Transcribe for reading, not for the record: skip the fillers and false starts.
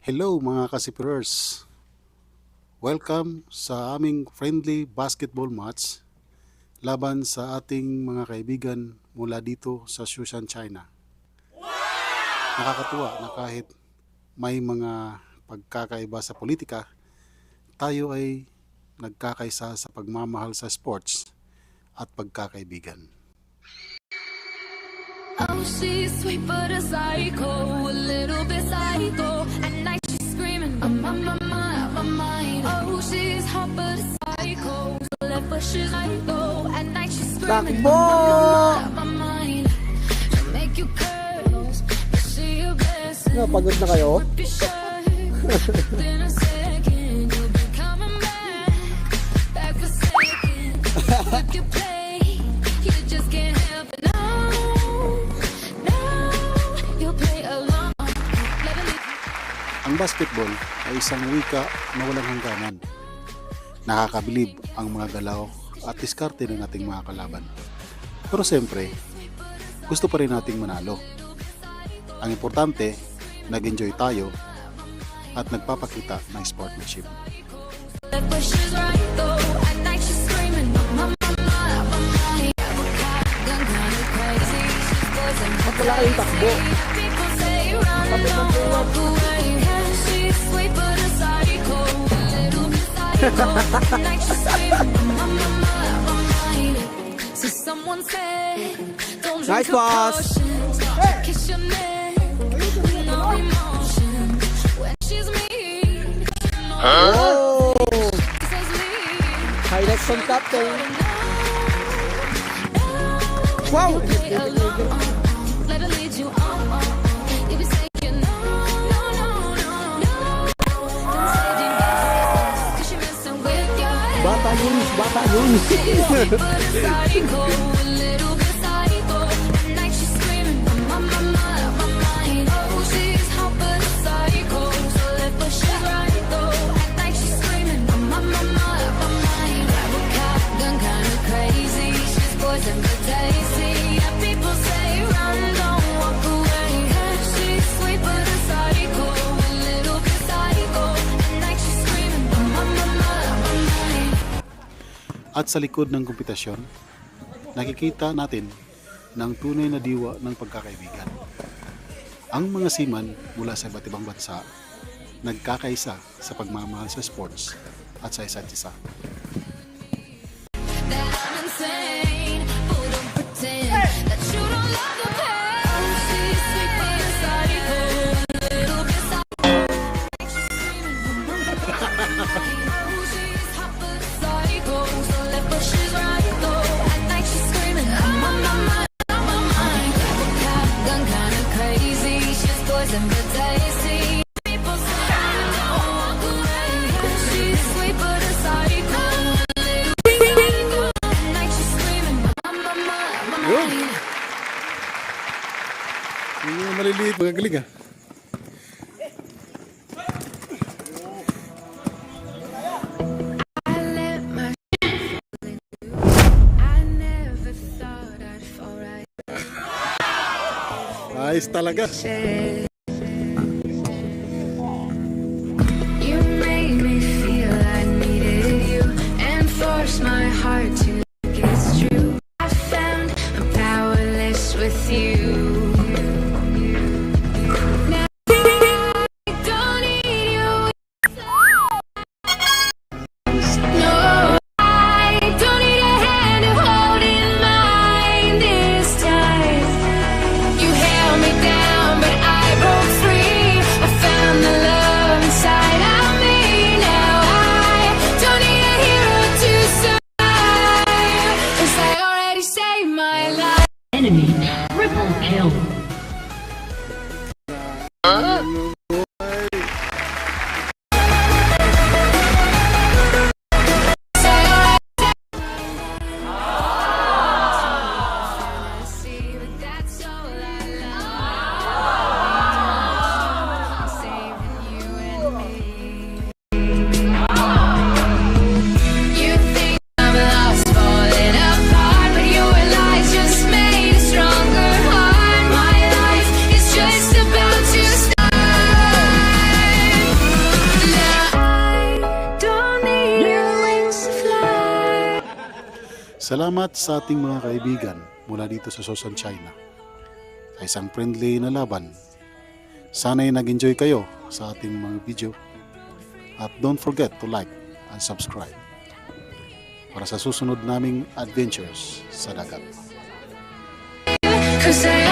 Hello mga kasipers! Welcome sa aming friendly basketball match laban sa ating mga kaibigan mula dito sa Shushan, China. Nakakatuwa na kahit may mga pagkakaiba sa politika, tayo ay nagkakaisa sa pagmamahal sa sports at pagkakaibigan. Oh, she's sweet but a psycho, a little bit psycho. At night she's screaming, I'm on my mind. Oh, she's hot but a psycho, so left but she's psycho. At night she's screaming, I'm on my mind. She'll make you curse, but she a blessing. Pagod na kayo? Rip your shirt, then a second you'll be coming back for second. Flip your play, you just can't help it. Ang basketball ay isang wika na walang hangganan. Nakakabilib ang mga galaw at diskarte ng ating mga kalaban. Pero siyempre, gusto pa rin nating manalo. Ang importante, nag-enjoy tayo at nagpapakita ng sportsmanship. Wala kayong takbo. Nice pass. Oh! Highlights from captain. Wow! Bata yun. At sa likod ng kompetisyon, nakikita natin ng tunay na diwa ng pagkakaibigan. Ang mga seaman mula sa iba't ibang bansa, nagkakaisa sa pagmamahal sa sports at sa isa't isa. Yung maliliit, magagaling ah. Ayos talaga. You made me feel I needed you and forced my heart to think it's true. I found I'm powerless with you. Now I don't need you. No, I don't need a hand to hold in mine this time. You held me down, but I broke free. I found the love inside of me. Now I don't need a hero to survive, 'cause I already saved my life. Enemy triple kill. See, but that's all I love. Saving you and me. You think I'm lost, falling apart, but your lies just made a stronger heart. My life is just about to start. Salamat sa ating mga kaibigan mula dito sa Sosan, China. Sa isang friendly na laban. Sana'y nag-enjoy kayo sa ating mga video. At don't forget to like and subscribe para sa susunod naming adventures sa dagat. 'Cause I